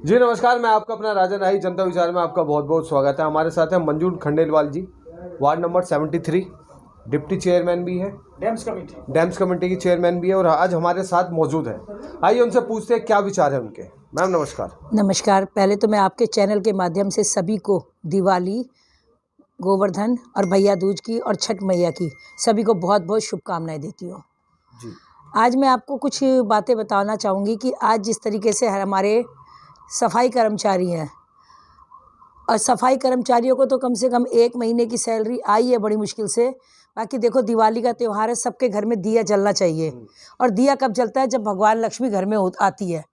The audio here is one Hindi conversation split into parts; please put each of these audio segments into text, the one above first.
जी नमस्कार, मैं आपका अपना राजा नाई जनता विचार में आपका बहुत बहुत स्वागत है। हमारे साथ है मंजू खंडेलवाल जी, वार्ड नंबर 73, डिप्टी चेयरमैन भी है, डैम्स कमेटी की चेयरमैन भी है और आज हमारे साथ मौजूद है। आइए उनसे पूछते हैं क्या विचार है उनके। मैम नमस्कार। नमस्कार। पहले तो मैं आपके चैनल के माध्यम से सभी को दिवाली, गोवर्धन और भैया दूज की और छठ मैया की सभी को बहुत बहुत शुभकामनाएं देती हूँ। जी आज मैं आपको कुछ बातें बताना चाहूँगी कि आज जिस तरीके से हमारे सफाई कर्मचारी हैं और सफाई कर्मचारियों को तो कम से कम 1 महीने की सैलरी आई है बड़ी मुश्किल से। बाकी देखो, दिवाली का त्यौहार है, सबके घर में दिया जलना चाहिए। और दिया कब जलता है? जब भगवान लक्ष्मी घर में आती है।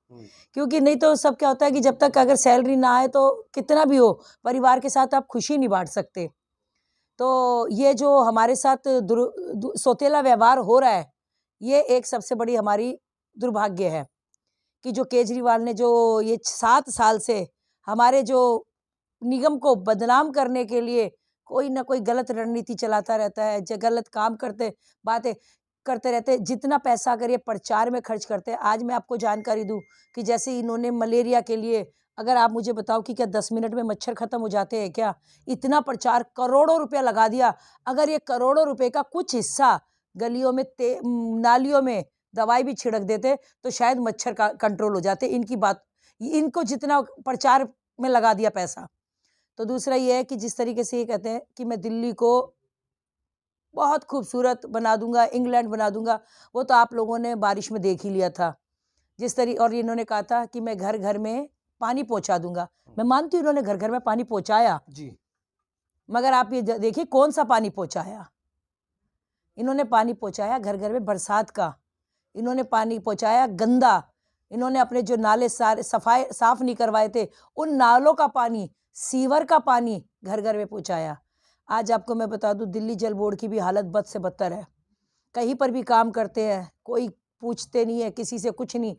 क्योंकि नहीं तो सब क्या होता है कि जब तक अगर सैलरी ना आए तो कितना भी हो, परिवार के साथ आप खुशी नहीं बांट सकते। तो ये जो हमारे साथ सौतेला व्यवहार हो रहा है, ये एक सबसे बड़ी हमारी दुर्भाग्य है कि जो केजरीवाल ने जो ये 7 साल से हमारे जो निगम को बदनाम करने के लिए कोई ना कोई गलत रणनीति चलाता रहता है, गलत काम करते, बातें करते रहते हैं। जितना पैसा अगर ये प्रचार में खर्च करते हैं, आज मैं आपको जानकारी दूं कि जैसे इन्होंने मलेरिया के लिए, अगर आप मुझे बताओ कि क्या 10 मिनट में मच्छर खत्म हो जाते हैं क्या? इतना प्रचार, करोड़ों रुपया लगा दिया। अगर ये करोड़ों रुपए का कुछ हिस्सा गलियों में, नालियों में दवाई भी छिड़क देते तो शायद मच्छर का कंट्रोल हो जाते। इनकी बात, इनको जितना प्रचार में लगा दिया पैसा। तो दूसरा ये है कि जिस तरीके से ये कहते हैं कि मैं दिल्ली को बहुत खूबसूरत बना दूंगा, इंग्लैंड बना दूंगा, वो तो आप लोगों ने बारिश में देख ही लिया था। और इन्होंने कहा था कि मैं घर घर में पानी पहुंचा दूंगा। मैं मानती हूँ इन्होंने घर घर में पानी पहुंचाया जी मगर आप ये देखिए कौन सा पानी पहुंचाया। इन्होंने पानी पहुंचाया घर घर में बरसात का, इन्होंने पानी पहुंचाया गंदा। इन्होंने अपने जो नाले सारे साफ नहीं करवाए थे, उन नालों का पानी, सीवर का पानी घर घर में पहुंचाया। आज आपको मैं बता दूं, दिल्ली जल बोर्ड की भी हालत बद से बदतर है। कहीं पर भी काम करते हैं, कोई पूछते नहीं है, किसी से कुछ नहीं।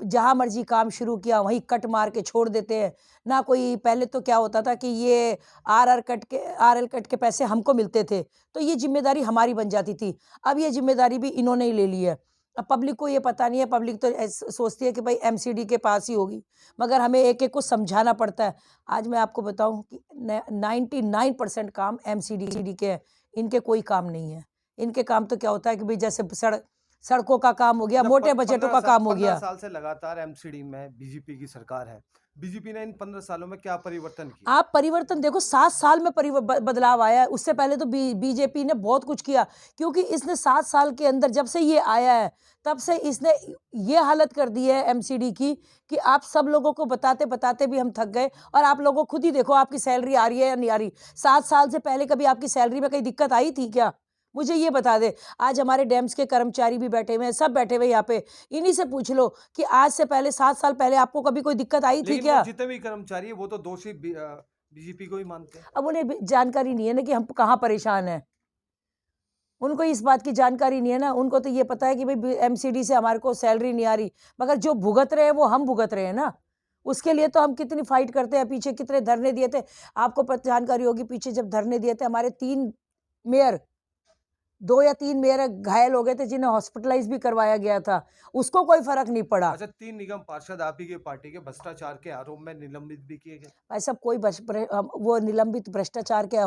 जहाँ मर्जी काम शुरू किया वहीं कट मार के छोड़ देते हैं ना। कोई पहले तो क्या होता था कि ये आर एल कट के पैसे हमको मिलते थे, तो ये जिम्मेदारी हमारी बन जाती थी। अब ये जिम्मेदारी भी इन्होंने ही ले ली है। अब पब्लिक को ये पता नहीं है, पब्लिक तो सोचती है कि भाई एमसीडी के पास ही होगी, मगर हमें एक एक को समझाना पड़ता है। आज मैं आपको बताऊं कि 99% काम एमसीडी के हैं, इनके कोई काम नहीं है। इनके काम तो क्या होता है कि भाई जैसे सड़कों का काम हो गया, मोटे बजटों का काम हो गया। 15 साल से लगातार एमसीडी में बीजेपी की सरकार है। बीजेपी ने इन 15 सालों में क्या परिवर्तन किया? आप परिवर्तन देखो, 7 साल में बदलाव आया है। उससे पहले तो बीजेपी ने बहुत कुछ किया, क्योंकि इसने 7 साल के अंदर जब से ये आया है, तब से इसने ये हालत कर दी है एमसीडी की कि आप सब लोगों को बताते बताते भी हम थक गए। और आप लोगों खुद ही देखो, आपकी सैलरी आ रही है या नहीं आ रही। 7 साल से पहले कभी आपकी सैलरी में कहीं दिक्कत आई थी क्या? मुझे ये बता दे। आज हमारे डैम्स के कर्मचारी भी बैठे हुए हैं, सब बैठे हुए यहाँ पे। इन्हीं से पूछ लो कि आज से पहले 7 साल पहले आपको कभी कोई दिक्कत आई थी लेकिन क्या? वो जितने भी कर्मचारी है वो तो दोषी बीजेपी को ही मानते हैं। अब उन्हें जानकारी नहीं है ना कि हम कहाँ परेशान हैं। उनको इस बात की जानकारी नहीं है ना। उनको तो ये पता है कि भाई एमसीडी से हमारे को सैलरी नहीं आ रही, मगर जो भुगत रहे हैं वो हम भुगत रहे हैं ना। उसके लिए तो हम कितनी फाइट करते हैं, पीछे कितने धरने दिए थे। आपको जानकारी होगी, पीछे जब धरने दिए थे हमारे 3 मेयर, 2 या 3 मेयर घायल हो गए थे, जिन्हें हॉस्पिटलाइज भी करवाया गया था, उसको कोई फर्क नहीं पड़ा। अच्छा, 3 निगम पार्षद आप ही के पार्टी के भ्रष्टाचार के आरोप में निलंबित भी किए गए। ऐसा कोई वो निलंबित भ्रष्टाचार के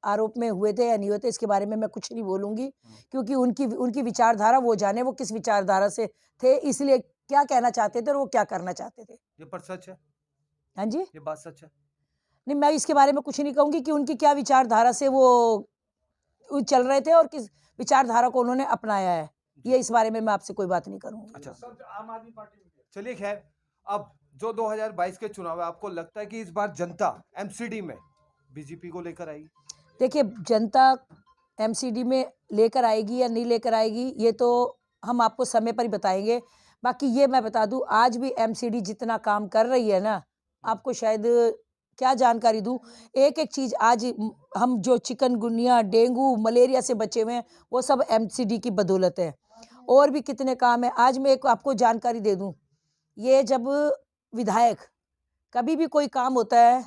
आरोप में हुए थे या नहीं हुए थे, इसके बारे में मैं कुछ नहीं बोलूंगी, क्योंकि उनकी उनकी विचारधारा, वो जाने वो किस विचारधारा से थे, इसलिए क्या कहना चाहते थे और वो क्या करना चाहते थे। ये पर सच है? हाँ जी। ये बात सच है? नहीं, मैं इसके बारे में कुछ नहीं कहूंगी कि उनकी क्या विचारधारा से वो चल रहे थे और किस विचारधारा को उन्होंने अपनाया है। ये इस बारे में मैं आपसे कोई बात नहीं करूंगी। अच्छा, आम आदमी पार्टी में चलिए खैर, अब जो 2022 के चुनाव है, आपको लगता है कि इस बार जनता एमसीडी में बीजेपी को लेकर आएगी? देखिए, जनता एमसीडी में लेकर आएगी या नहीं लेकर आएगी, ये तो हम आपको समय पर ही बताएंगे। बाकी ये मैं बता दूं, आज भी एमसीडी जितना काम कर रही है ना, आपको शायद क्या जानकारी दूं, एक एक चीज़ आज हम जो चिकनगुनिया, डेंगू, मलेरिया से बचे हुए हैं, वो सब एमसीडी की बदौलत है। और भी कितने काम है। आज मैं एक आपको जानकारी दे दूं, ये जब विधायक कभी भी कोई काम होता है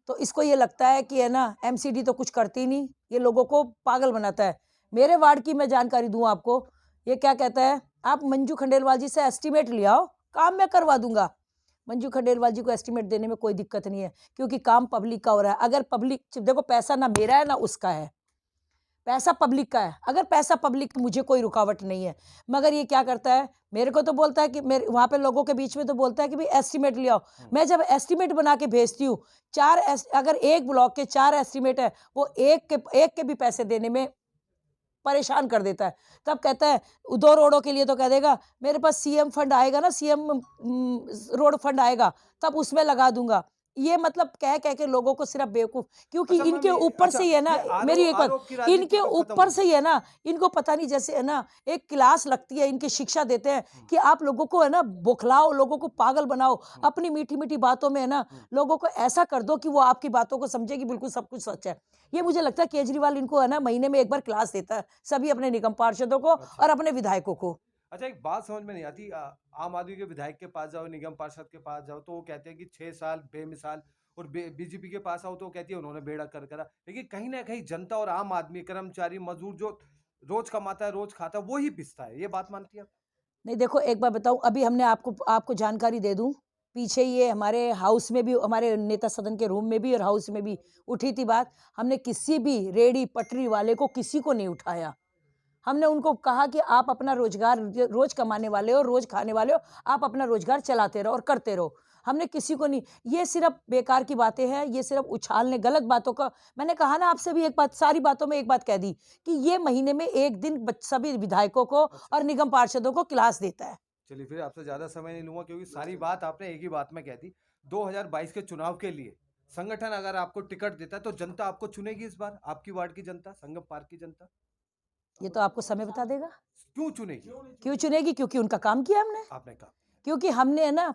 तो इसको ये लगता है कि है ना, एमसीडी तो कुछ करती नहीं, ये लोगों को पागल बनाता है। मेरे वार्ड की मैं जानकारी दूं आपको, ये क्या कहता है, आप मंजू खंडेलवाल जी से एस्टीमेट ले आओ, काम मैं करवा दूंगा। मंजू खंडेलवाल जी को एस्टीमेट देने में कोई दिक्कत नहीं है, क्योंकि काम पब्लिक का हो रहा है। अगर पब्लिक, देखो पैसा ना मेरा है ना उसका है, पैसा पब्लिक का है। अगर पैसा पब्लिक, मुझे कोई रुकावट नहीं है। मगर ये क्या करता है, मेरे को तो बोलता है कि मेरे वहाँ पे लोगों के बीच में तो बोलता है कि भाई एस्टीमेट ले आओ। मैं जब एस्टीमेट बना के भेजती हूँ, अगर एक ब्लॉक के 4 एस्टीमेट है, वो एक के भी पैसे देने में परेशान कर देता है। तब कहता है 2 रोडों के लिए तो कह देगा मेरे पास सीएम फंड आएगा ना, सीएम रोड फंड आएगा, तब उसमें लगा दूंगा। ये मतलब कह कह के लोगों को सिर्फ बेवकूफ, क्योंकि अच्छा इनके मैम, ऊपर से ही है ना, मेरी एक आरोप की बात, राजनीति इनके कब खत्म ऊपर होगी? से ही है ना, इनको पता नहीं, जैसे है ना एक क्लास लगती है, इनकी शिक्षा देते हैं कि आप लोगों को है ना बौखलाओ, लोगों को पागल बनाओ, अपनी मीठी मीठी बातों में है ना लोगों को ऐसा कर दो कि वो आपकी बातों को समझे कि बिल्कुल सब कुछ सच है। ये मुझे लगता है केजरीवाल इनको है ना महीने में एक बार क्लास देता है, सभी अपने निगम पार्षदों को और अपने विधायकों को। अच्छा, एक बात समझ में नहीं आती, आम आदमी के विधायक के पास जाओ, निगम पार्षद के पास जाओ, तो वो कहते हैं कि 6 साल बेमिसाल, और बीजेपी के पास आओ तो वो कहती है उन्होंने बेड़ा कर करा। लेकिन कहीं ना कहीं जनता और आम आदमी, कर्मचारी, मजदूर जो रोज कमाता है, रोज खाता है, वो ही पिसता है। ये बात मानती है आप? नहीं, देखो एक बार बताऊं, अभी हमने आपको जानकारी दे दूं, पीछे ये हमारे हाउस में भी, हमारे नेता सदन के रूम में भी और हाउस में भी उठी थी बात। हमने किसी भी रेडी पटरी वाले को, किसी को नहीं उठाया। हमने उनको कहा कि आप अपना रोजगार, रोज कमाने वाले हो, रोज खाने वाले हो, आप अपना रोजगार चलाते रहो और करते रहो। हमने किसी को नहीं, ये सिर्फ बेकार की बातें हैं, ये सिर्फ उछालने, गलत बातों का। मैंने कहा ना आपसे भी एक बात, सारी बातों में एक बात कह दी कि ये महीने में एक दिन सभी विधायकों को और निगम पार्षदों को क्लास देता है। चलिए, फिर आपसे ज्यादा समय नहीं लूंगा, क्योंकि सारी बात आपने एक ही बात में कह दी। 2022 के चुनाव के लिए संगठन अगर आपको टिकट देता है तो जनता आपको चुनेगी इस बार, आपकी वार्ड की जनता, संगम पार्क की जनता। ये तो आपको समय बता देगा क्यों चुनेगी? क्यों चुनेगी, क्योंकि उनका काम किया हमने, आपने कहा। क्योंकि हमने है ना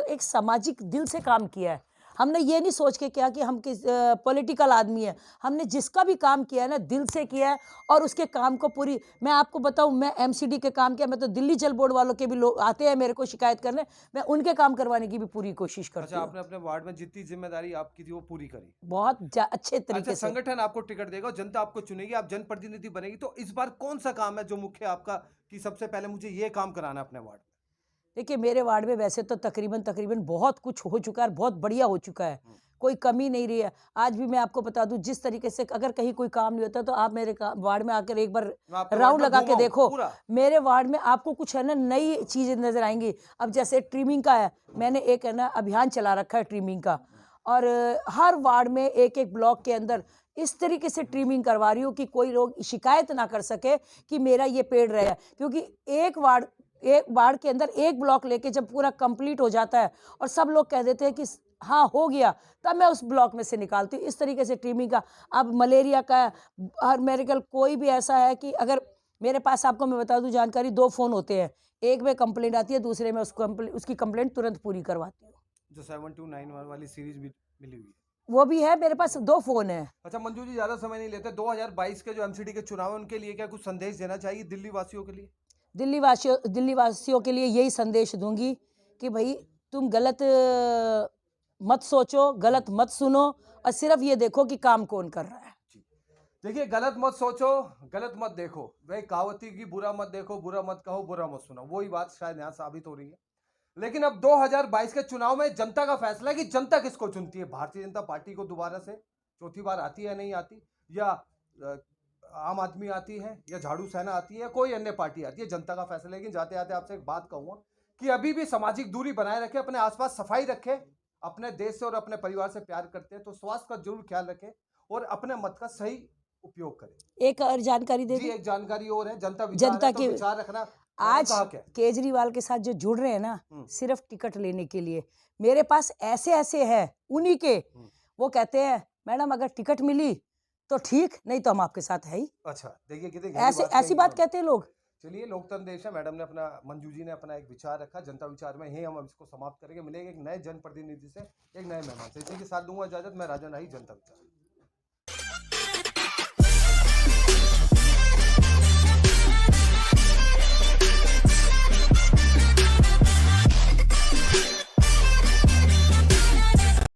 एक सामाजिक दिल से काम किया है। हमने ये नहीं सोच के किया कि हम किस पॉलिटिकल आदमी है। हमने जिसका भी काम किया है ना दिल से किया है, और उसके काम को पूरी, मैं आपको बताऊं, मैं एमसीडी के काम किया, मैं तो दिल्ली जल बोर्ड वालों के भी लोग आते हैं मेरे को शिकायत करने, मैं उनके काम करवाने की भी पूरी कोशिश करती अच्छा, हूँ। आपने अपने वार्ड में जितनी जिम्मेदारी आपकी थी वो पूरी करी। बहुत अच्छे अच्छा, तरीके से। संगठन आपको टिकट देगा और जनता आपको चुनेगी, आप जनप्रतिनिधि बनेगी, तो इस बार कौन सा काम है जो मुख्य आपका, कि सबसे पहले मुझे ये काम कराना है अपने वार्ड में? देखिए मेरे वार्ड में वैसे तो तकरीबन तकरीबन बहुत कुछ हो चुका है, बहुत बढ़िया हो चुका है, कोई कमी नहीं रही है। आज भी मैं आपको बता दूं, जिस तरीके से अगर कहीं कोई काम नहीं होता तो आप मेरे वार्ड में आकर एक बार मैं आपके वार्ड राउंड में लगा के घूमा हूं देखो। पूरा। मेरे वार्ड में आपको कुछ है ना नई चीजें नजर आएंगी। अब जैसे ट्रिमिंग का है, मैंने एक है ना अभियान चला रखा है ट्रिमिंग का, और हर वार्ड में एक एक ब्लॉक के अंदर इस तरीके से ट्रिमिंग करवा रही हूँ कि कोई लोग शिकायत ना कर सके कि मेरा ये पेड़ रहा है। क्योंकि एक वार्ड के अंदर एक ब्लॉक लेके जब पूरा कंप्लीट हो जाता है और सब लोग कह देते हैं कि हाँ हो गया, तब मैं उस ब्लॉक में से निकालती हूँ। इस तरीके से ट्रिमिंग का। अब मलेरिया का, हर मेरे कल कोई भी ऐसा है कि अगर मेरे पास, आपको मैं बता दूं जानकारी, 2 फ़ोन होते हैं, एक में कंप्लेंट आती है, दूसरे में उसकी कंप्लेंट तुरंत पूरी करवाती हूँ। जो 7291 वाली सीरीज भी मिली हुई है। वो भी है, मेरे पास 2 फ़ोन है। अच्छा मंजू जी, ज्यादा समय नहीं लेते, 2022 के जो एमसीडी के चुनाव है उनके लिए क्या कुछ संदेश देना चाहिए दिल्ली वासियों के लिए? दिल्ली वासियों के लिए यही संदेश दूंगी कि भाई तुम गलत मत सोचो, गलत मत सुनो, और सिर्फ ये देखो कि काम कौन कर रहा है। देखिए, गलत मत सोचो, गलत मत देखो, वही कहावती की बुरा मत देखो, बुरा मत कहो, बुरा मत सुनो, वही बात शायद यहाँ साबित हो रही है। लेकिन अब 2022 के चुनाव में जनता का फैसला है कि जनता किसको चुनती है। भारतीय जनता पार्टी को दोबारा से चौथी बार आती है, नहीं आती, या आम आदमी आती है, या झाड़ू सेना आती है, या कोई अन्य पार्टी आती है, जनता का फैसला। लेकिन जाते जाते आपसे एक बात कहूंगा कि अभी भी सामाजिक दूरी बनाए रखें, अपने आसपास सफाई रखें, अपने देश से और अपने परिवार से प्यार करते हैं तो स्वास्थ्य का जरूर ख्याल रखें, और अपने मत का सही उपयोग करें। एक और जानकारी दे जी, दूं, एक जानकारी और है, जनता विचार जनता है तो की, विचार रखना आज कहा क्या? केजरीवाल के साथ जो जुड़ रहे हैं ना सिर्फ टिकट लेने के लिए, मेरे पास ऐसे ऐसे हैं उन्हीं के, वो कहते हैं मैडम अगर टिकट मिली तो ठीक, नहीं तो हम आपके साथ है ही। अच्छा, देखिए कितनी ऐसे ऐसी बात कहते हैं लोग। चलिए, लोकतंत्र देश है। मैडम ने अपना, मंजू जी ने अपना एक विचार रखा, जनता विचार में ही हम इसको समाप्त करेंगे। मिलेंगे एक नए जनप्रतिनिधि से, एक नए मेहमान से। इसी के साथ दूंगा इजाजत। मैं राजन आई, जनता विचार।